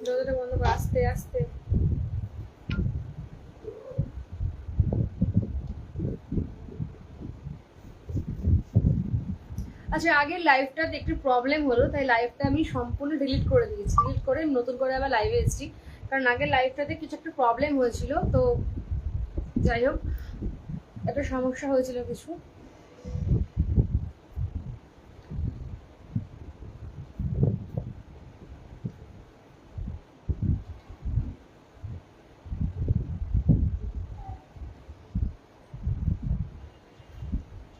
দরজাটা বন্ধ করে আস্তে আস্তে। আচ্ছা, আগের লাইভটাতে একটু প্রবলেম হলো, তাই লাইভটা আমি সম্পূর্ণ ডিলিট করে দিয়েছি। ডিলিট করে নতুন করে আবার লাইভে এসেছি, কারণ আগের লাইভটাতে কিছু একটা প্রবলেম হয়েছিল। তো যাই হোক, একটা সমস্যা হয়েছিল কিছু।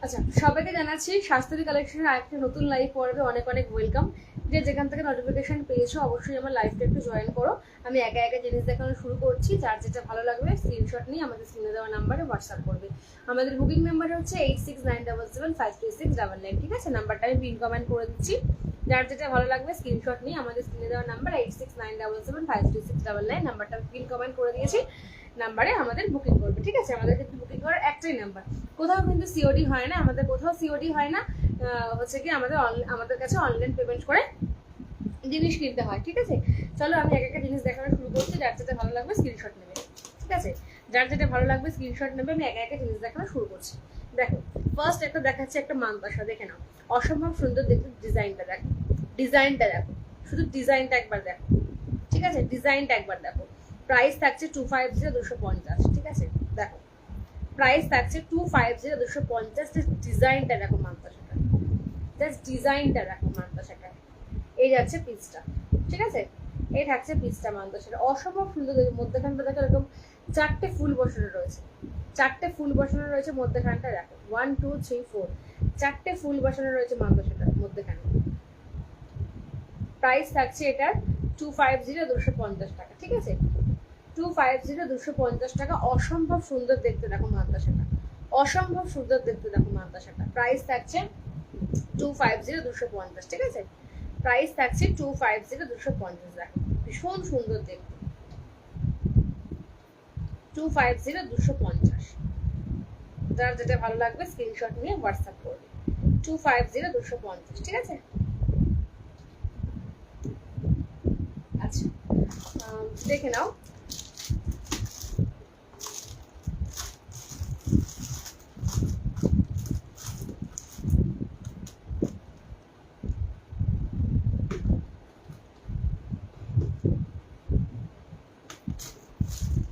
আচ্ছা, সবাইকে জানাচ্ছি স্বাস্থ্যী কালেকশনের আরেকটা নতুন লাইভ পর্বে অনেক অনেক ওয়েলকাম। যে যেখান থেকে নোটিফিকেশন পেয়েছো অবশ্যই আমার লাইভটা একটু জয়েন করো। আমি একা একা জিনিস দেখানো শুরু করছি। যার যেটা ভালো লাগবে স্ক্রিনশট নিয়ে আমাদের স্ক্রিনে দেওয়া নাম্বারে হোয়াটসঅ্যাপ করবে। আমাদের বুকিং নাম্বার হচ্ছে 8697753699। ঠিক আছে, নাম্বারটা আমি পিন কমেন্ট করে দিচ্ছি। যার যেটা ভালো লাগবে স্ক্রিনশট নিয়ে আমাদের স্ক্রিনে দেওয়া নাম্বার 8697753699 নাম্বারটা পিন কমেন্ট করে দিয়েছি। নাম্বারে আমাদের বুকিং করবে। ঠিক আছে, আমাদের কিন্তু বুকিং করার একটাই নাম্বার, কোথাও কিন্তু সিওডি হয় না, আমাদের কোথাও সিওডি হয় না। হচ্ছে কি আমাদের কাছে অনলাইন পেমেন্ট করে জিনিস কিনতে হয়। ঠিক আছে, চলো আমি এক একটা জিনিস দেখানো শুরু করছি। যার যেটা ভালো লাগবে স্ক্রিনশট নেবে। ঠিক আছে, যার যেটা ভালো লাগবে স্ক্রিনশট নেবে। আমি একা জিনিস দেখানো শুরু করছি। দেখো, ফার্স্ট একটা দেখাচ্ছি একটা মানতাসা, দেখে নাও। অসম্ভব সুন্দর দেখতে ডিজাইনটা দেখো, ডিজাইনটা দেখো, শুধু ডিজাইনটা একবার দেখো। ঠিক আছে, ডিজাইনটা একবার দেখো। প্রাইস থাকছে 250 250। ঠিক আছে, দেখো প্রাইস থাকছে 250 250। ডিজাইনটা দেখো মানতাসাটা, জাস্ট ডিজাইনটা দেখো মানতাসাটা। এই যাচ্ছে পিসটা। ঠিক আছে, এই থাকছে পিসটা মানতাসাটা। অসম্ভব সুন্দর। মধ্যখানটা দেখো এরকম চারটে ফুল বসানো রয়েছে, চারটে ফুল বসানো রয়েছে মধ্যখানটা। দেখো 1 2 3 4 চারটে ফুল বসানো রয়েছে মানতাসাটার মধ্যখানে। প্রাইস থাকছে এটার 250 250 টাকা। ঠিক আছে, 250 250 টাকা। অসম্ভব সুন্দর দেখতে দেখো মানতাসাটা, অসম্ভব সুন্দর দেখতে দেখো মানতাসাটা। প্রাইস থাকছে 250 250। ঠিক আছে, প্রাইস থাকছে 250 250। দেখো ভীষণ সুন্দর দেখতে, 250 250। যার যেটা ভালো লাগবে স্ক্রিনশট নিয়ে হোয়াটসঅ্যাপ করবে। 250 250। ঠিক আছে, আচ্ছা দেখে নাও।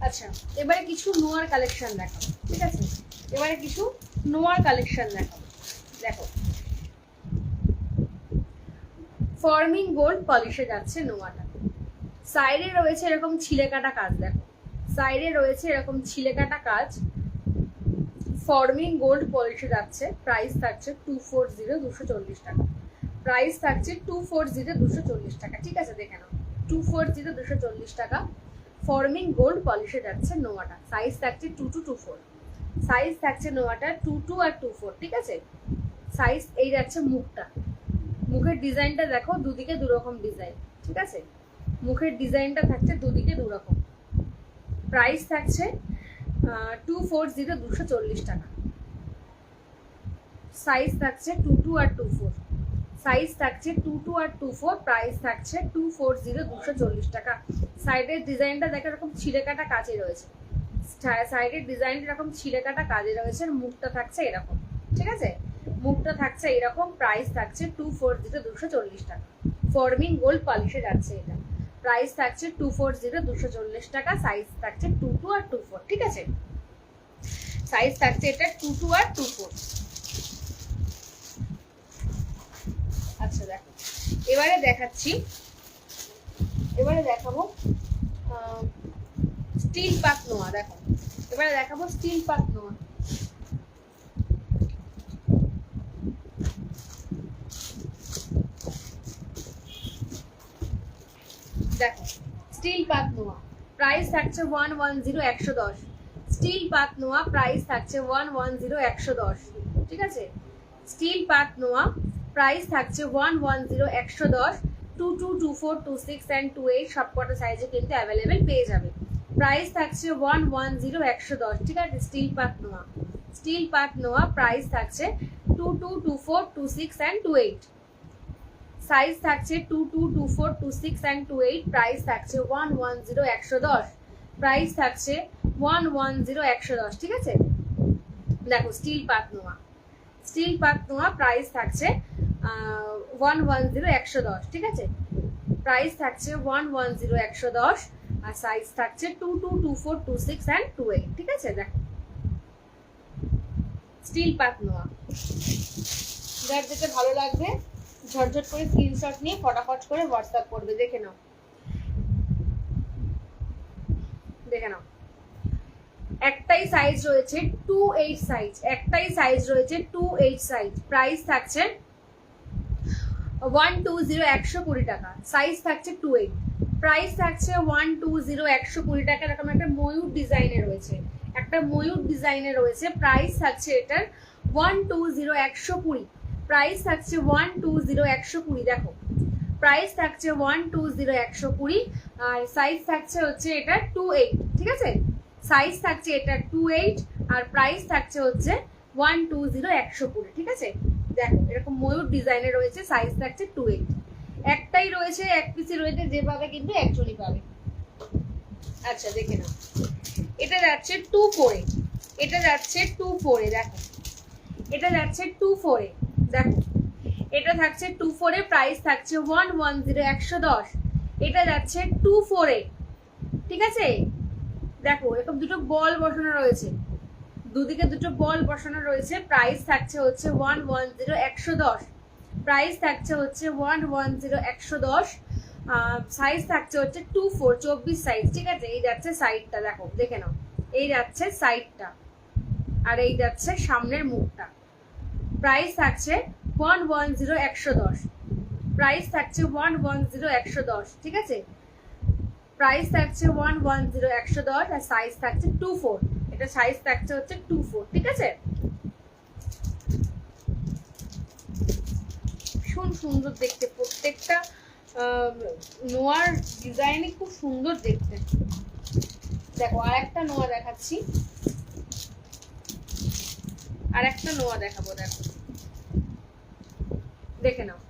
আচ্ছা, এবারে কিছু নোয়ার কালেকশন দেখাবো। ঠিক আছে, এবারে কিছু নোয়ার কালেকশন দেখাবো। দেখো, ফর্মিং গোল্ড পলিশে যাচ্ছে নোয়াটা। সাইডে রয়েছে এরকম ছিলে কাটা কাজ। দেখো, সাইডে রয়েছে এরকম ছিলে কাটা কাজ। ফর্মিং গোল্ড পলিশে যাচ্ছে। প্রাইস থাকছে 240 240 টাকা। প্রাইস থাকছে 240 240 টাকা। ঠিক আছে, দেখে নাও 240 240 টাকা। ফর্মিং গোল্ড পলিশে যাচ্ছে নোয়াটা। সাইজ থাকছে 2 to 24। সাইজ থাকছে নোয়াটা 2 আর 24। ঠিক আছে, সাইজ এই যাচ্ছে মুখটা। মুখের ডিজাইনটা দেখো, দুদিকে দুরকম ডিজাইন। ঠিক আছে, মুখের ডিজাইনটা থাকছে দুদিকে দুরকম। প্রাইস থাকছে 240 240 টাকা। সাইজ থাকছে 2 আর 24। সাইজ থাকছে 2 আর 24। প্রাইস থাকছে 240 240 টাকা। সাইডের ডিজাইনটা দেখো এরকম ছিঁড়ে কাটা কাজে রয়েছে। সাইডের ডিজাইনটা এরকম ছিঁড়ে কাটা কাজে রয়েছে। মুখটা থাকছে এরকম। ঠিক আছে, মুখটা থাকছে এরকম। প্রাইস থাকছে 240 240 টাকা। ফর্মিং গোল্ড পলিশে যাচ্ছে এটা। প্রাইস থাকছে 240 240 টাকা। সাইজ থাকছে 2 আর 24। ঠিক আছে, সাইজ থাকছে এটা 2 আর 24। আচ্ছা দেখো, এবারে দেখাচ্ছি, এবারে দেখাবো স্টিল পাত নোয়া। দেখো, এবারে দেখাবো স্টিল পাত নোয়া। দেখো, স্টিল পাত নোয়া। প্রাইস থাকছে 110 110। স্টিল পাত নোয়া। প্রাইস থাকছে 110 110। ঠিক আছে, স্টিল পাত নোয়া। প্রাইস থাকছে 110 110 22 24 26 and 28 সবকটা সাইজে কিন্তু অ্যাভেলেবেল পেয়ে যাবে। প্রাইস থাকছে 110 110, ঠিক আছে। স্টিল পাত নোয়া প্রাইস থাকছে 22 24 26 and 28, সাইজ থাকছে 22 24 26 and 28, প্রাইস থাকছে 110 110, প্রাইস থাকছে 110 110, ঠিক আছে। দেখো স্টিল পাত নোয়া প্রাইস থাকছে 110 110, ঠিক আছে। প্রাইস থাকছে 110 110 আর সাইজ থাকছে 22 24 26 and 28, ঠিক আছে। দেখো স্টিল পাত নোয়া, যার যেটা ভালো লাগবে ঝটঝট করে স্ক্রিনশট নিয়ে ফটাফট করে হোয়াটসঅ্যাপ করবে। দেখে নাও একটাই সাইজ রয়েছে 28 সাইজ, একটাই সাইজ রয়েছে 28 সাইজ। প্রাইস থাকছে 120 120 টাকা, সাইজ থাকছে 28, প্রাইস থাকছে 120 120 টাকা। এরকম একটা ময়ূর ডিজাইনে রয়েছে, প্রাইস থাকছে এটার 120 120, প্রাইস থাকছে 120 120। দেখো প্রাইস থাকছে 120 120 আর সাইজ থাকছে হচ্ছে এটা 28, ঠিক আছে। সাইজ থাকছে এটা 28 আর প্রাইস থাকছে হচ্ছে 120 120, ঠিক আছে। দেখো এরকম ময়ূর ডিজাইনে রয়েছে, সাইজ থাকছে 28, একটাই রয়েছে, এক পিসই রয়েছে, যে পাবে কিন্তু একজনই পাবে। আচ্ছা দেখে নাও, এটা যাচ্ছে 24-এ, এটা যাচ্ছে 24-এ, দেখো এটা যাচ্ছে 24-এ, দেখো এটা থাকছে 24-এ, প্রাইস থাকছে 110 110, এটা যাচ্ছে 24-এ, ঠিক আছে। দেখো এরকম দুটো বল বসানো রয়েছে, দুদিকে দুটো বল বসানো রয়েছে, প্রাইস থাকছে হচ্ছে 110 110, প্রাইস থাকছে হচ্ছে 110 110, সাইজ থাকছে হচ্ছে 24 24 সাইজ, ঠিক আছে। এই যাচ্ছে সাইডটা, দেখো দেখে নাও, এই যাচ্ছে সাইডটা আর এই যাচ্ছে সামনের মুখটা। প্রাইস থাকছে 110 110, প্রাইস থাকছে 110 110, ঠিক আছে। প্রাইস থাকছে 110 110 আর সাইজ থাকছে 24, এটা সাইজ থাকছে হচ্ছে 24, ঠিক আছে। ভীষণ সুন্দর দেখতে, প্রত্যেকটা নোয়ার ডিজাইনই খুব সুন্দর দেখতে। দেখো আর একটা নোয়া দেখাচ্ছি, আর একটা নোয়া দেখাবো, দেখো দেখে নাও,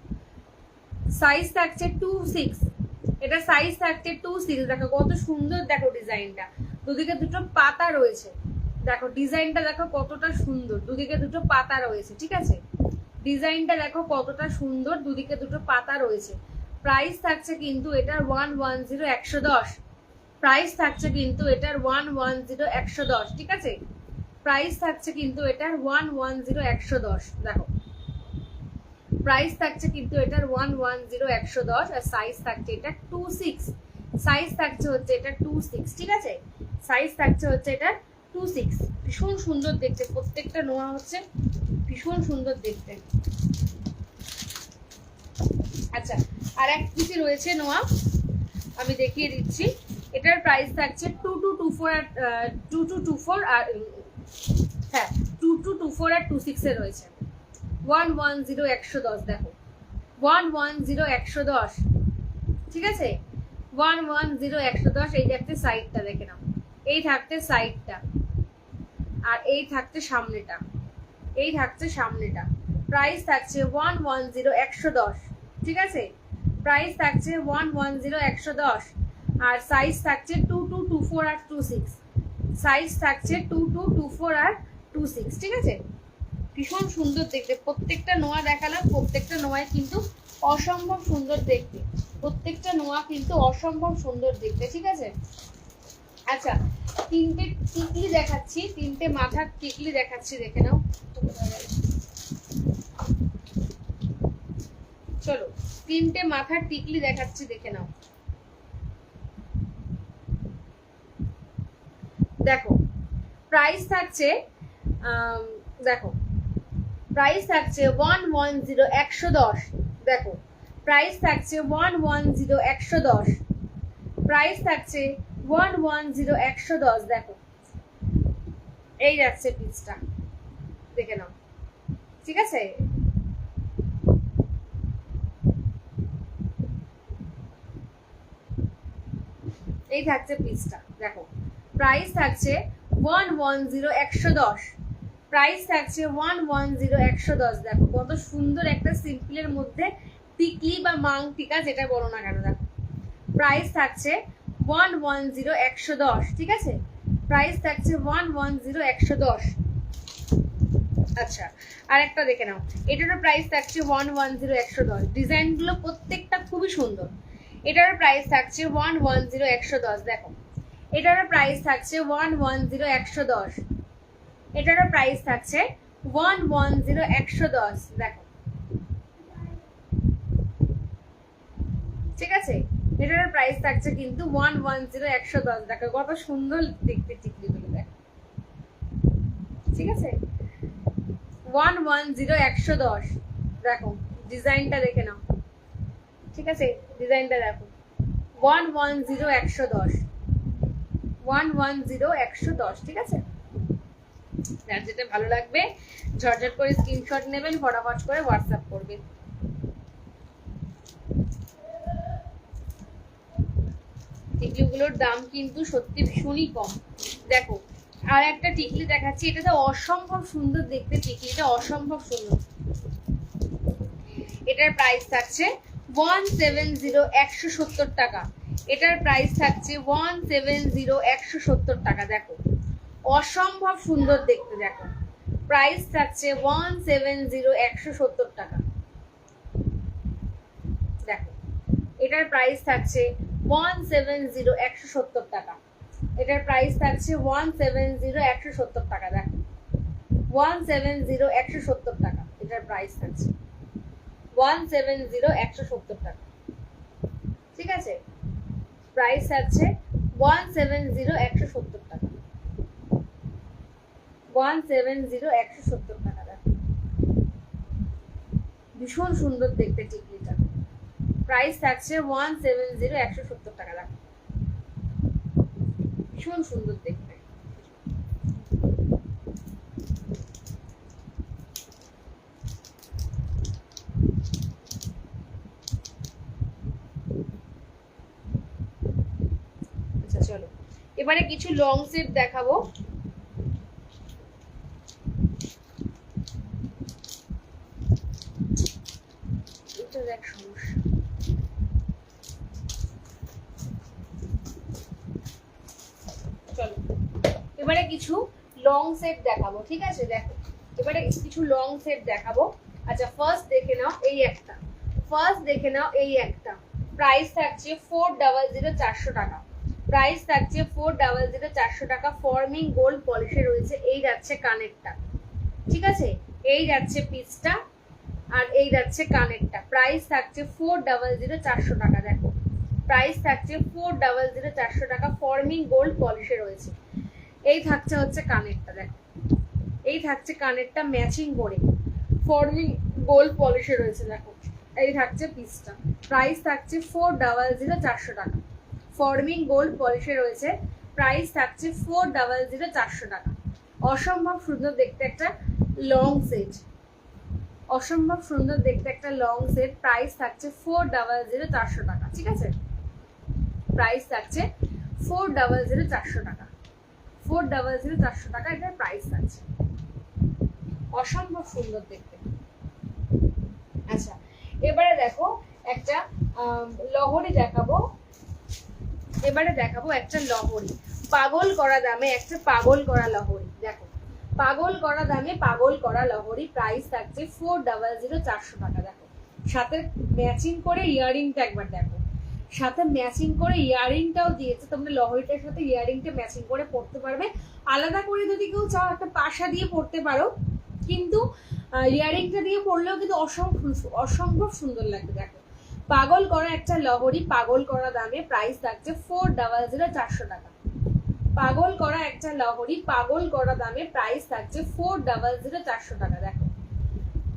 সাইজ থাকছে 26, এটা সাইজ থাকছে 26, দেখো কত সুন্দর, দেখো ডিজাইনটা, দুদিকে দুটো পাতা রয়েছে, দেখো ডিজাইনটা দেখো কতটা সুন্দর, দুদিকে দুটো পাতা রয়েছে, ঠিক আছে। ডিজাইনটা দেখো কতটা সুন্দর, দুদিকে দুটো পাতা রয়েছে। প্রাইস থাকছে কিন্তু এটার 110 110, প্রাইস থাকছে কিন্তু এটার 110 110, ঠিক আছে। প্রাইস থাকছে কিন্তু এটার 110 110, দেখো প্রাইস থাকছে কিন্তু এটার 110 110 আর সাইজ থাকছে এটা 26, সাইজ থাকছে হচ্ছে এটা 26, ঠিক আছে। সাইজ থাকছে হচ্ছে এটা 26, ভীষণ সুন্দর দেখতে, প্রত্যেকটা নোয়া হচ্ছে ভীষণ সুন্দর দেখতে। আচ্ছা আর এক পিসি রয়েছে নোয়া, আমি দেখিয়ে দিচ্ছি। এটার প্রাইস থাকছে 2224 আর 2224 আর হ্যাঁ 2224 আর 26 এ রয়েছে 110 110, দেখো 110 110, ঠিক আছে। 110 110, এই থাকতে সাইডটা দেখে নাও, এই থাকতে সাইডটা আর এই থাকতে সামনেটা, এই থাকছে সামনেটা। প্রাইস থাকছে 110 110, ঠিক আছে। প্রাইস থাকছে 110 110 আর সাইজ থাকছে 2224 আর 26, সাইজ থাকছে 2224 আর 26, ঠিক আছে। ভীষণ সুন্দর দেখতে, প্রত্যেকটা নোয়া দেখালাম, প্রত্যেকটা নোয়ায় কিন্তু অসম্ভব সুন্দর দেখতে, প্রত্যেকটা নোয়া কিন্তু অসম্ভব সুন্দর দেখতে, ঠিক আছে। আচ্ছা তিনটে টিকলি দেখাচ্ছি, তিনটে মাথার টিকলি দেখাচ্ছি, দেখে নাও। চলো তিনটে মাথার টিকলি দেখাচ্ছি, দেখে নাও। দেখো প্রাইস থাকছে দেখো প্রাইস থাকছে 110 110, দেখো প্রাইস থাকছে 110 110, প্রাইস থাকছে 110 110, দেখো এই যাচ্ছে পিসটা, দেখে নাও, ঠিক আছে। এই থাকছে পিসটা, দেখো প্রাইস থাকছে 110 110, প্রাইস থাকছে 110 110। দেখো কত সুন্দর একটা সিম্পলের মধ্যে টিকলি বা মাং টিকা যেটা বলো না কেন, দেখো প্রাইস থাকছে 110 110, ঠিক আছে, প্রাইস থাকছে 110 110। আচ্ছা আর একটা দেখে নাও, এটারও প্রাইস থাকছে 110 110। ডিজাইনগুলো প্রত্যেকটা খুবই সুন্দর। এটারও প্রাইস থাকছে 110 110। দেখো এটারও প্রাইস থাকছে 110 110, এটারও প্রাইস থাকছে 110 110। দেখো ঠিক আছে, এটার প্রাইস থাকছে কিন্তু 110 110। দেখো কত সুন্দর দেখতে টিকলিগুলো, দেখো ঠিক আছে 110 110। দেখো ডিজাইনটা দেখে নাও, ঠিক আছে, ডিজাইনটা দেখো 110 110, 110 110, ঠিক আছে। যার যেটা ভালো লাগবে ঝটঝট করে স্ক্রিনশট নেবেন, ফটাফট করে হোয়াটসঅ্যাপ করবেন। টিকলিগুলোর দাম কিন্তু সত্যি ভীষণই কম। দেখো আর একটা টিকলি দেখাচ্ছি, এটা তো অসম্ভব সুন্দর দেখতে, টিকলিটা অসম্ভব সুন্দর। এটার প্রাইস থাকছে 170 170 টাকা, এটার প্রাইস থাকছে 170 170 টাকা। দেখো অসম্ভব সুন্দর দেখতে, দেখো প্রাইস থাকছে 170 170 টাকা। দেখো এটার প্রাইস থাকছে 170 170 টাকা, এটার প্রাইস থাকছে 170 170 টাকা। দেখো 170 170 টাকা, এটার প্রাইস থাকছে 170 170 টাকা, ঠিক আছে, প্রাইস থাকছে 170 170 টাকা, 170 170 টাকা। দেখো ভীষণ সুন্দর দেখতে টিকলিটা, প্রাইস থাকছে 170 170 টাকা। দেখো ভীষণ সুন্দর দেখতে। আচ্ছা চলো এবারে কিছু লং সেট দেখাবো। এটা দেখ সমস্যা, চলো এবারে কিছু লং সেট দেখাবো, ঠিক আছে। দেখো এবারে কিছু লং সেট দেখাবো। আচ্ছা ফার্স্ট দেখে নাও এই একটা, ফার্স্ট দেখে নাও এই একটা, প্রাইস থাকছে 400 400 টাকা, প্রাইস থাকছে 400 400 টাকা। ফর্মিং গোল্ড পলিশে রয়েছে, এই যাচ্ছে কানেরটা, ঠিক আছে, এই যাচ্ছে পিসটা আর এই যাচ্ছে কানেরটা। প্রাইস থাকছে 400 400 টাকা। দেখো প্রাইস থাকছে 400 400 টাকা। ফর্মিং গোল্ড পলিশে রয়েছে, এই থাকছে হচ্ছে কানেরটা। দেখো এই থাকছে কানেরটা ম্যাচিং করে, ফর্মিং গোল্ড পলিশে রয়েছে। দেখো এই থাকছে পিসটা, প্রাইস থাকছে 400 400 টাকা। ফর্মিং গোল্ড পলিশে রয়েছে, প্রাইস থাকছে 400 400 টাকা। অসম্ভব সুন্দর দেখতে একটা লং সেট, অসম্ভব সুন্দর দেখতে একটা লং সেট। প্রাইস থাকছে 400 400 টাকা, ঠিক আছে, প্রাইস থাকছে 400 400 টাকা, 400 400 টাকা এটার প্রাইস থাকছে। অসম্ভব সুন্দর দেখতে। আচ্ছা এবারে দেখো একটা লহরি দেখাবো, এবারে দেখাবো একটা লহরি, পাগল করা দামে একটা পাগল করা লহরি। দেখো পাগল করা দামে পাগল করা লহরি, প্রাইস থাকছে 400 400 টাকা। দেখো সাথে ম্যাচিং করে ইয়ারিংটা একবার দেখো, সাথে ম্যাচিং করে ইয়ারিংটাও দিয়েছে, তোমরা লহরিটার সাথে ইয়ারিংটা ম্যাচিং করে পড়তে পারবে। আলাদা করে যদি কেউ চাও একটা পাশা দিয়ে পড়তে পারো, কিন্তু ইয়ারিংটা দিয়ে পড়লেও কিন্তু অসম্ভব সুন্দর লাগবে। দেখো পাগল করা একটা লহরি, পাগল করা দামে, প্রাইস থাকছে 400 400 টাকা। পাগল করা একটা লহরি, পাগল করা দামে, প্রাইস থাকছে 400 400 টাকা। দেখো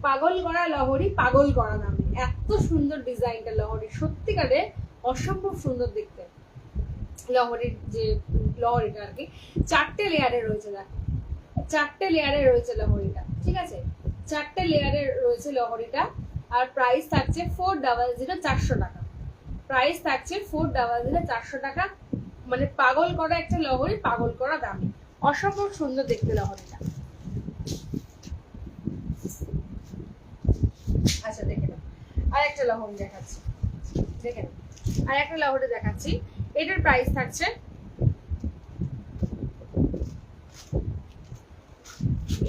পাগল করা লহরি, পাগল করা দামে, এত সুন্দর ডিজাইনটা লহরি, সত্যিকারে অসম্ভব সুন্দর দেখতে। লহরির যে লহরিটা আর কি 4টে লেয়ারে রয়েছে। দেখো 4টে লেয়ারে রয়েছে লহরিটা, ঠিক আছে, 4টে লেয়ারে রয়েছে লহরিটা। আর প্রাইস থাকছে 400 400 টাকা, প্রাইস থাকছে 400 400 টাকা। মানে পাগল করা একটা লহরি, পাগল করা দামি, অসম্ভব সুন্দর দেখতে লহরিটা। আচ্ছা দেখে নাও আর একটা লহরি দেখাচ্ছি, দেখে নাও আর একটা লহরি দেখাচ্ছি। এটার প্রাইস থাকছে,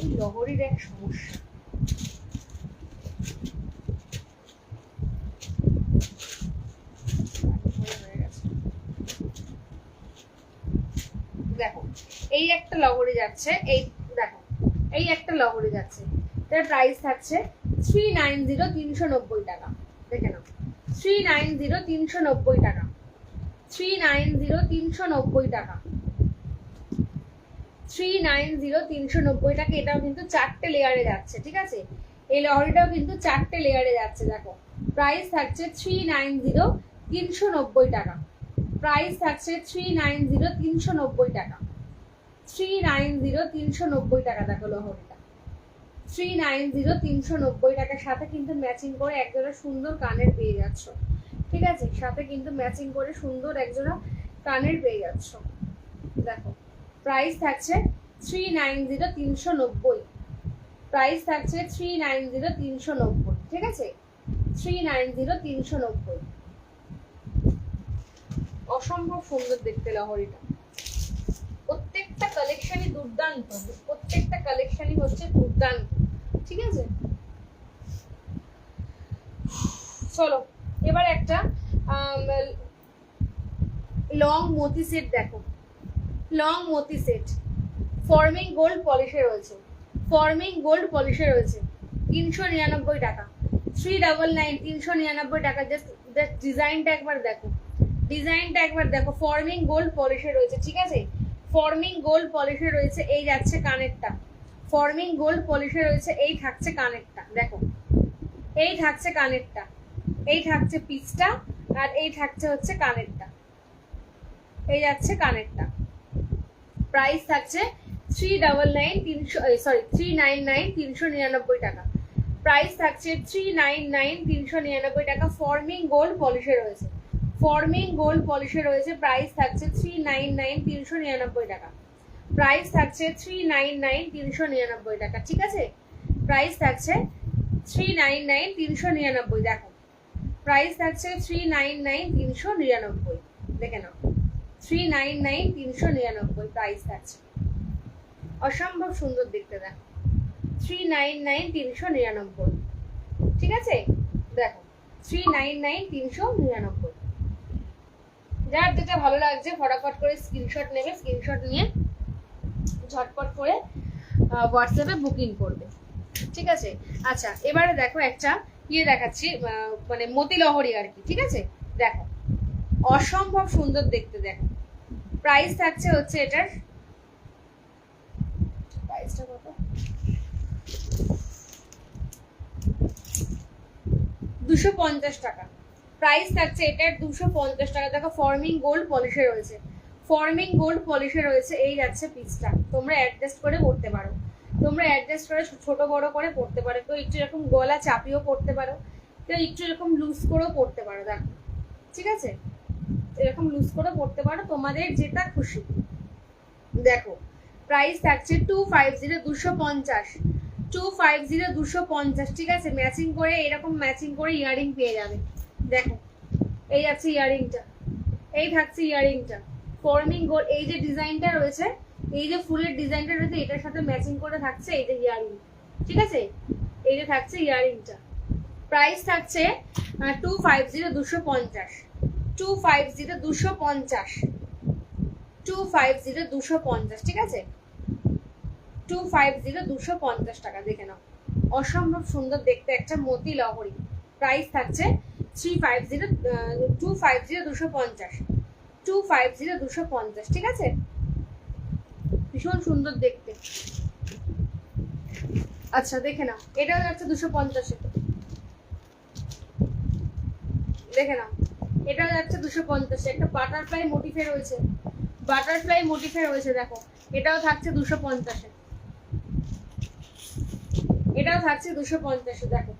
এই লহরির এক সমস্যা, দেখো এই একটা লহরি যাচ্ছে, এই দেখো এই একটা লহরি যাচ্ছে, এটার প্রাইস থাকছে 390, 390 টাকা। দেখে নাও 390, 390 টাকা, 390, 390 টাকা, 390, 390 টাকা। এটাও কিন্তু 4টে লেয়ারে যাচ্ছে, ঠিক আছে, এই লহরিটাও কিন্তু 4টে লেয়ারে যাচ্ছে। দেখো প্রাইস থাকছে 390, 390 টাকা, প্রাইস থাকছে 390, 390 টাকা, 390, 390 টাকা। দেখো লহরিটা 390, 390 টাকার সাথে কিন্তু ম্যাচিং করে একজোড়া সুন্দর কানের পেয়ে যাচ্ছ, ঠিক আছে, সাথে কিন্তু ম্যাচিং করে সুন্দর একজোড়া কানের পেয়ে যাচ্ছ। দেখো প্রাইস থাকছে 390, 390, প্রাইস থাকছে 390, 390, ঠিক আছে, 390, 390। অসম্ভব সুন্দর দেখতে লহরিটা, প্রত্যেকটা কালেকশনই দুর্দান্ত, প্রত্যেকটা কালেকশনই হচ্ছে দুর্দান্ত, ঠিক আছে। চলো এবার একটা লং মতি সেট দেখো, লং মতি সেট ফর্মিং গোল্ড পলিশে রয়েছে, ফর্মিং গোল্ড পলিশে রয়েছে, 399 টাকা, 399, 399 টাকা। জাস্ট ডিজাইনটা একবার দেখো, ডিজাইনটা একবার দেখো, ফর্মিং গোল্ড পলিশে রয়েছে, ঠিক আছে, ফর্মিং গোল্ড পলিশে রয়েছে। এই যাচ্ছে কানেরটা, ফর্মিং গোল্ড পলিশে রয়েছে, এই থাকছে কানেরটা, দেখো এই থাকছে কানেরটা, এই থাকছে পিসটা, আর এই থাকছে হচ্ছে কানেরটা, এই যাচ্ছে কানেরটা। প্রাইস থাকছে 399, 399 টাকা, প্রাইস থাকছে 399, 399 টাকা। ফর্মিং গোল্ড পলিশে রয়েছে, ফর্মিং গোল্ড পলিশে রয়েছে, প্রাইস থাকছে 399, 399 টাকা, প্রাইস থাকছে 399, 399 টাকা, ঠিক আছে, প্রাইস থাকছে 399, 399। দেখো প্রাইস থাকছে 399, 399, দেখে নাও 399, 399 প্রাইস থাকছে, অসম্ভব সুন্দর দেখতে। দেখো 399, 399, ঠিক আছে, দেখো 399, 399। যার যেটা ভালো লাগছে ফটাফট করে স্ক্রিনশট নেবে, স্ক্রিনশট নিয়ে ঝটপট করে হোয়াটসঅ্যাপে বুকিং করবে, ঠিক আছে। আচ্ছা এবারে দেখো একটা ইয়ে দেখাচ্ছি, মানে মতি লহরি আর কি, ঠিক আছে, দেখো অসম্ভব সুন্দর দেখতে। দেখো প্রাইস থাকছে হচ্ছে এটার, প্রাইসটা কত, 250 টাকা, প্রাইস থাকছে এটার 250 টাকা। দেখো ফর্মিং গোল্ড পলিশে রয়েছে, ফর্মিং গোল্ড পলিশে রয়েছে, এই যাচ্ছে পিসটা, তোমরা অ্যাডজাস্ট করে পড়তে পারো, তোমরা অ্যাডজাস্ট করে ছোট বড় করে পড়তে পারো, কেউ একটু এরকম গলা চাপিয়েও পড়তে পারো, কেউ একটু এরকম লুজ করেও পড়তে পারো, দেখো ঠিক আছে, এরকম লুজ করে পড়তে পারো, তোমাদের যেটা খুশি। দেখো প্রাইস থাকছে 250, 250, 250, 250, ঠিক আছে, ম্যাচিং করে এরকম ম্যাচিং করে ইয়ারিং পেয়ে যাবে। দেখো এই আছে ইয়ারিংটা, এই থাকছে ইয়ারিংটা, ফর্মিং গোল্ড, এই যে ডিজাইনটা রয়েছে, এই যে ফুলের ডিজাইনটা রয়েছে, এটার সাথে ম্যাচিং করে থাকছে এই যে ইয়ারিং, ঠিক আছে, এই যে থাকছে ইয়ারিংটা। প্রাইস থাকছে 250, 250, 250, 250, 250, 250, ঠিক আছে, 250, 250 টাকা। দেখে নাও অসম্ভব সুন্দর দেখতে একটা মতি লহরি, প্রাইস থাকছে 250, 250, 250, ঠিক আছে, ভীষণ সুন্দর দেখতে। আচ্ছা দেখে নাও এটাও যাচ্ছে 250, দেখে নাও এটাও যাচ্ছে 250, একটা বাটারফ্লাই মোটিফে রয়েছে, বাটারফ্লাই মোটিফে রয়েছে, দেখো এটাও থাকছে 250, এটাও থাকছে 250, দেখো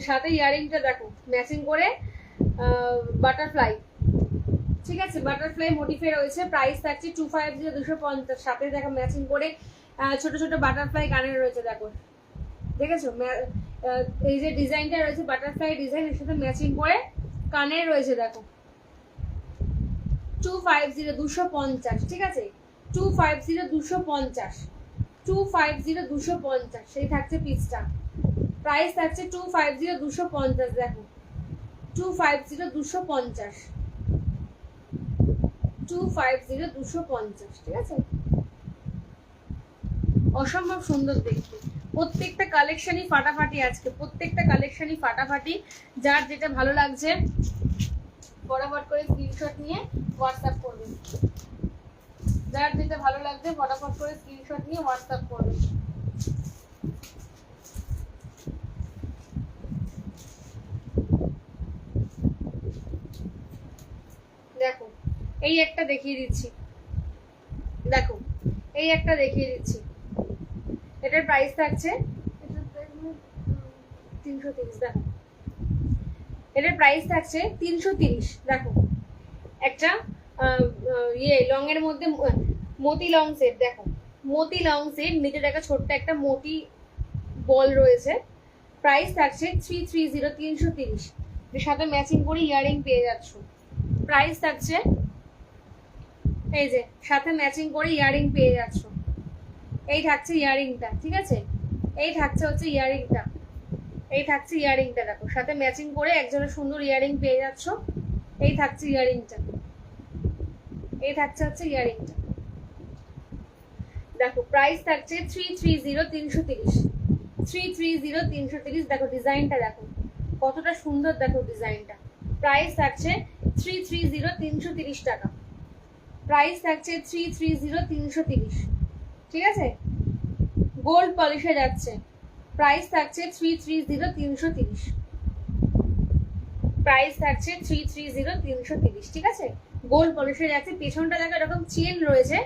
সাথে ইয়ারিংটা দেখো ম্যাচিং করে বাটারফ্লাই, ঠিক আছে, বাটারফ্লাই মোটিফে রয়েছে, প্রাইস থাকছে 250 250। সাথে দেখো ম্যাচিং করে ছোট ছোট বাটারফ্লাই কানের রয়েছে, দেখো দেখেছো এই যে ডিজাইনটা রয়েছে বাটারফ্লাই ডিজাইন, এর সাথে ম্যাচিং করে কানের রয়েছে, দেখো 250 250। ঠিক আছে, 250 250, 250 250 সেই থাকছে পিসটা। প্রাইস থাকছে 250 250। দেখো 250 250, 250 250। ঠিক আছে, অসম্ভব সুন্দর দেখতে। প্রত্যেকটা কালেকশনই ফাটাফাটি, আজকে প্রত্যেকটা কালেকশনই ফাটাফাটি। যার যেটা ভালো লাগছে ফটাফট করে স্ক্রিনশট নিয়ে হোয়াটসঅ্যাপ করবেন। যার যেটা ভালো লাগছে ফটাফট করে স্ক্রিনশট নিয়ে হোয়াটসঅ্যাপ করবেন। দেখো এই একটা দেখিয়ে দিচ্ছি, দেখো এই একটা দেখিয়ে দিচ্ছি, এটার প্রাইস থাকছে 330। দেখো এটার প্রাইস থাকছে 330। দেখো একটা লং এর মধ্যে মতি লং সেট, দেখো মতি লং সেট, নিচে দেখা ছোট্ট একটা মতি বল রয়েছে। প্রাইস থাকছে 330 330, এর সাথে ম্যাচিং করে ইয়ারিং পেয়ে যাচ্ছ। প্রাইস থাকছে এই যে সাথে ম্যাচিং করে ইয়ারিং পেয়ে যাচ্ছ। এই থাকছে ইয়ারিংটা, ঠিক আছে, এই থাকছে হচ্ছে ইয়ারিংটা, এই থাকছে ইয়ারিংটা। দেখো সাথে ম্যাচিং করে একজনের সুন্দর ইয়ারিং পেয়ে যাচ্ছ। এই থাকছে ইয়ারিংটা, এই থাকছে হচ্ছে ইয়ারিংটা। দেখো প্রাইস থাকছে 330 330, 330 330। দেখো ডিজাইনটা দেখো কতটা সুন্দর, দেখো ডিজাইনটা। প্রাইস থাকছে 330 330 টাকা। প্রাইস থাকছে 330 330। ঠিক আছে, গোল্ড পলিশে যাচ্ছে। প্রাইস থাকছে 330 330। প্রাইস থাকছে 330 330। ঠিক আছে, গোল্ড পলিশে যাচ্ছে। পেছনটা দেখো এরকম চেন রয়েছে,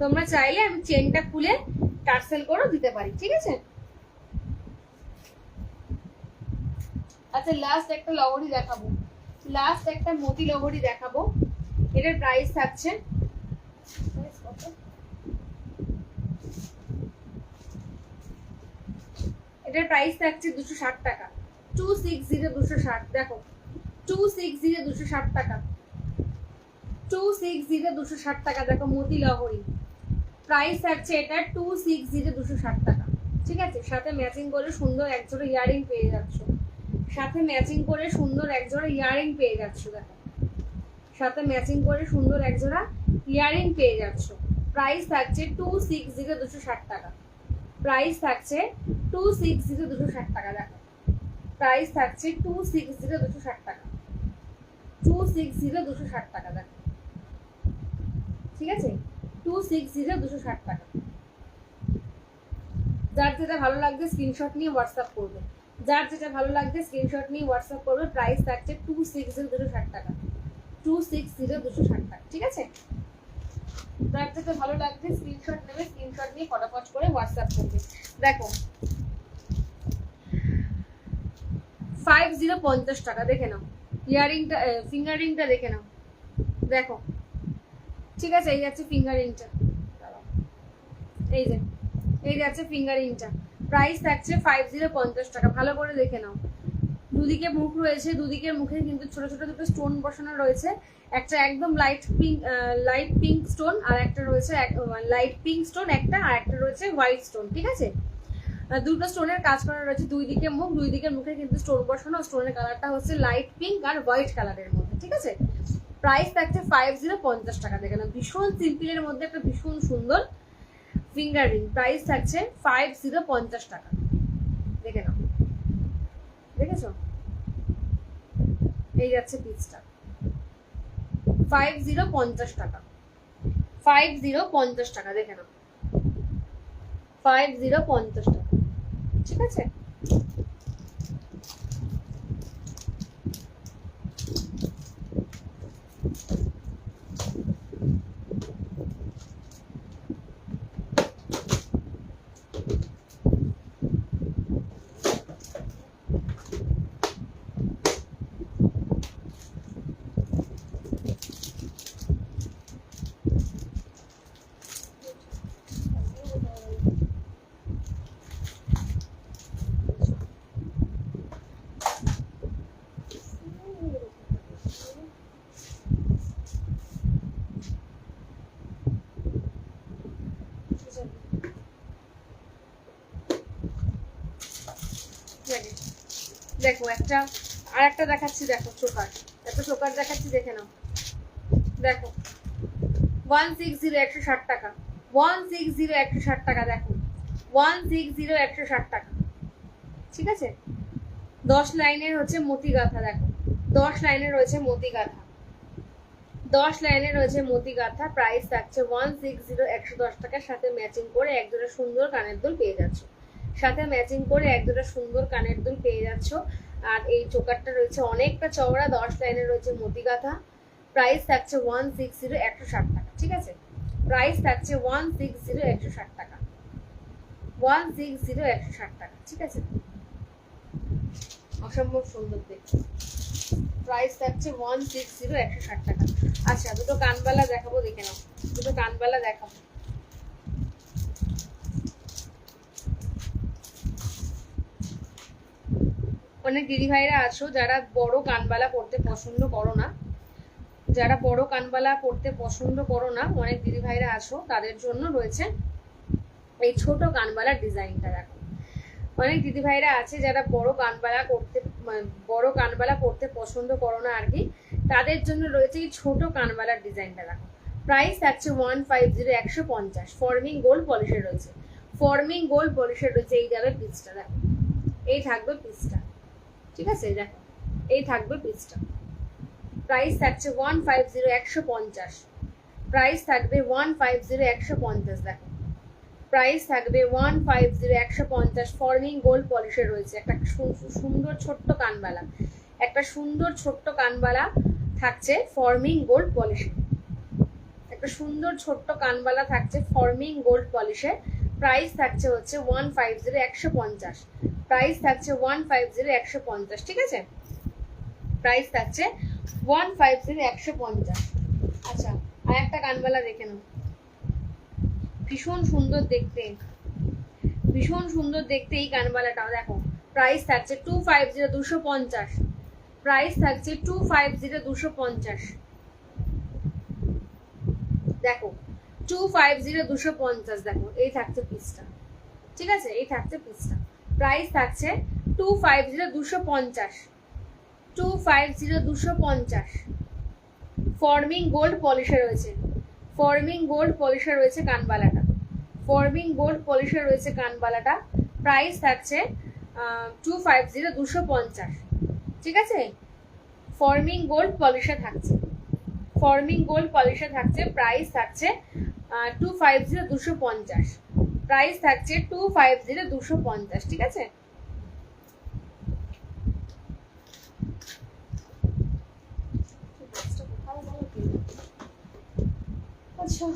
তোমরা চাইলে আমি চেনটা খুলে টার্সেল করেও দিতে পারি। ঠিক আছে, আচ্ছা লাস্ট একটা লহরি দেখাবো, লাস্ট একটা মতি লহরি দেখাবো। এটার প্রাইস থাকছে এটার প্রাইস থাকছে 260 টাকা, 260 260। দেখো 260 260 টাকা, 260 260 টাকা। দেখো মতি লহরি, প্রাইস থাকছে এটা 260 260 টাকা। ঠিক আছে, সাথে ম্যাচিং করে সুন্দর একজোড়া ইয়ারিং পেয়ে যাচ্ছ, সাথে ম্যাচিং করে সুন্দর একজোড়া ইয়ারিং পেয়ে যাচ্ছ। দেখো সাথে ম্যাচিং করে সুন্দর একজোড়া ইয়ারিং পেয়ে যাচ্ছ। প্রাইস থাকছে 260 260 টাকা। প্রাইস থাকছে 260 260 টাকা। দেখো প্রাইস থাকছে 260 260 টাকা, 260 260 টাকা। দেখো ঠিক আছে, 260 260 টাকা। যার যেটা ভালো লাগবে স্ক্রিনশট নিয়ে হোয়াটসঅ্যাপ করবে, যার যেটা ভালো লাগবে স্ক্রিনশট নিয়ে হোয়াটসঅ্যাপ করবে। প্রাইস থাকছে 260 260 টাকা, 260 260 টাকা। ঠিক আছে, যার যেটা ভালো লাগবে স্ক্রিনশট নেবে, স্ক্রিনশট নিয়ে ফটাফট করে হোয়াটসঅ্যাপ করবে। দেখো 50 50 টাকা। দেখে নাও ইয়ারিংটা, ফিঙ্গার রিংটা দেখে নাও। দেখো ঠিক আছে, এই যাচ্ছে ফিঙ্গার রিংটা, এই যে এই যাচ্ছে ফিঙ্গার রিংটা। প্রাইস থাকছে 50 50 টাকা। ভালো করে দেখে নাও, দুদিকে মুখ রয়েছে, দুদিকের মুখে কিন্তু ছোট ছোট দুটো স্টোন বসানো রয়েছে। একটা একদম লাইট পিঙ্ক স্টোন, আর একটা রয়েছে লাইট পিঙ্ক স্টোন একটা, আর একটা রয়েছে হোয়াইট স্টোন। ঠিক আছে, দুটো স্টোনের কাজ করা রয়েছে। দুই দিকে মুখ, দুই দিকের মুখে কিন্তু স্টোন বসানো। স্টোনের কালারটা হচ্ছে লাইট পিঙ্ক আর হোয়াইট কালারের মধ্যে। ঠিক আছে, প্রাইস থাকছে 50 50 টাকা। দেখেন ভীষণ সিম্পলের মধ্যে একটা ভীষণ সুন্দর ফিঙ্গার রিং। প্রাইস থাকছে 50 50 টাকা। দেখে নাও, দেখেছো এই যাচ্ছে পিসটা 50 50 টাকা, 50 50 টাকা। দেখে নাও 50 50 টাকা। ঠিক আছে, দেখো একটা আর একটা দেখাচ্ছি, দেখো চোকার, একটা চোকার দেখাচ্ছি, দেখে নাও। দেখো 160 160 টাকা, 160 160 টাকা, দেখো 160 160 টাকা, ঠিক আছে। 10 লাইনের হচ্ছে মতি গাঁথা, দেখো 10 লাইনের রয়েছে মতি গাঁথা, 10 লাইনের রয়েছে মতি গাঁথা। প্রাইস থাকছে 160 110 টাকার সাথে ম্যাচিং করে এক দুটো সুন্দর কানের দুল পেয়ে যাচ্ছ, সাথে ম্যাচিং করে এক দুটো সুন্দর কানের দুল পেয়ে যাচ্ছ। আর এই চোকারটা রয়েছে অনেকটা চওড়া, 10 লাইনের রয়েছে মতি গাঁথা। প্রাইস থাকছে 160 160 টাকা, ঠিক আছে। প্রাইস থাকছে 160 160 টাকা, 160 160 টাকা, ঠিক আছে। অসম্ভব সুন্দর দেখতে। প্রাইস থাকছে 160 160 টাকা। আচ্ছা দুটো কানবালা দেখাবো, দেখে নাও, দুটো কানবালা দেখাবো। অনেক দিদি ভাইরা আছো যারা বড় কানবালা পড়তে পছন্দ করো না, যারা বড় কানবালা পড়তে পছন্দ করো না, অনেক দিদি ভাইরা আছো, তাদের জন্য রয়েছে এই ছোট কানবালার ডিজাইনটা। দেখো অনেক দিদি ভাইরা আছে যারা বড় কানবালা পড়তে পছন্দ করো না আর কি, তাদের জন্য রয়েছে এই ছোট কানবালার ডিজাইনটা। দেখো প্রাইস থাকছে 150 150, ফর্মিং গোল্ড পলিশের রয়েছে, ফর্মিং গোল্ড পলিশের রয়েছে। এই যাবে পিসটা, দেখো এই থাকবে পিসটা, ঠিক আছে। দেখো এই থাকবে পিসটা। প্রাইস থাকছে 150 150, প্রাইস থাকবে 150 150। দেখো প্রাইস থাকবে 150 150, ফর্মিং গোল্ড পলিশের রয়েছে। একটা সুন্দর ছোট্ট কানবালা, একটা সুন্দর ছোট্ট কানবালা থাকছে ফর্মিং গোল্ড পলিশে, একটা সুন্দর ছোট্ট কানবালা থাকছে ফর্মিং গোল্ড পলিশে। প্রাইস থাকছে হচ্ছে 150 150, প্রাইস থাকছে 150 150, ঠিক আছে। প্রাইস থাকছে 150 150। আচ্ছা আর একটা কানবালা দেখে নাও, ভীষণ সুন্দর দেখতে, ভীষণ সুন্দর দেখতে এই কানবালাটাও। দেখো প্রাইস থাকছে 250 250, প্রাইস থাকছে 250 250। দেখো 250 250, দেখো এই থাকছে পিসটা, ঠিক আছে, এই থাকছে পিসটা। প্রাইস থাকছে 250 250, 250 250, ফর্মিং গোল্ড পলিশে রয়েছে, ফর্মিং গোল্ড পলিশে রয়েছে কানবালাটা, ফর্মিং গোল্ড পলিশে রয়েছে কানবালাটা। প্রাইস থাকছে 250 250, ঠিক আছে। ফর্মিং গোল্ড পলিশে থাকছে, ফর্মিং গোল্ড পলিশে থাকছে। প্রাইস থাকছে 250 250, প্রাইস থাকছে 250 250, ঠিক আছে। আচ্ছা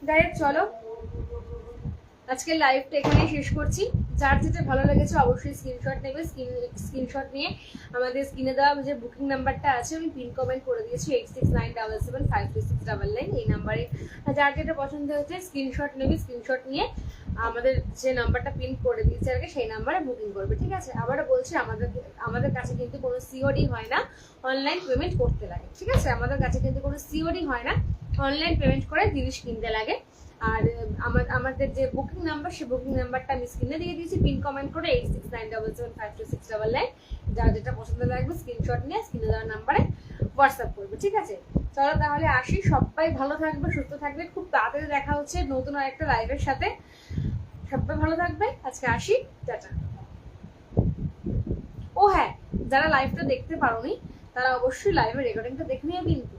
ডাইরেক্ট চলো আজকে লাইভটা এখানেই শেষ করছি। যার যেটা ভালো লেগেছে অবশ্যই স্ক্রিনশট নেবে, স্ক্রিনশট নিয়ে আমাদের স্ক্রিনে দেওয়া যে বুকিং নাম্বারটা আছে আমি পিন কমেন্ট করে দিয়েছি 8697753699, এই নাম্বারে যার যেটা পছন্দ হয়েছে স্ক্রিনশট নেবে, স্ক্রিনশট নিয়ে আমাদের যে নাম্বারটা পিন করে দিয়েছে আর কি সেই নাম্বারে বুকিং করবে, ঠিক আছে। আবারও বলছি আমাদের কাছে কিন্তু কোনো সিওডি হয় না, অনলাইন পেমেন্ট করতে লাগে, ঠিক আছে। আমাদের কাছে কিন্তু কোনো সিওডি হয় না, অনলাইন পেমেন্ট করে জিনিস কিনতে লাগে। আর আমাদের যে বুকিং নাম্বার সেই বুকিং নাম্বারটা আমি স্ক্রিনে দিয়ে দিয়েছি পিন কমেন্ট করে 8697752699, যার যেটা পছন্দ লাগবে স্ক্রিনশট নিয়ে স্ক্রিনে দেওয়ার নাম্বারে হোয়াটসঅ্যাপ করবে, ঠিক আছে। চলো তাহলে আসি, সবাই ভালো থাকবে, সুস্থ থাকবে, খুব তাড়াতাড়ি দেখা হচ্ছে নতুন আরেকটা লাইভের সাথে। সবাই ভালো থাকবে, আজকে আসি, টাটা। ও হ্যাঁ, যারা লাইভটা দেখতে পারোনি তারা অবশ্যই লাইভের রেকর্ডিংটা দেখে নিয়ে কিন্তু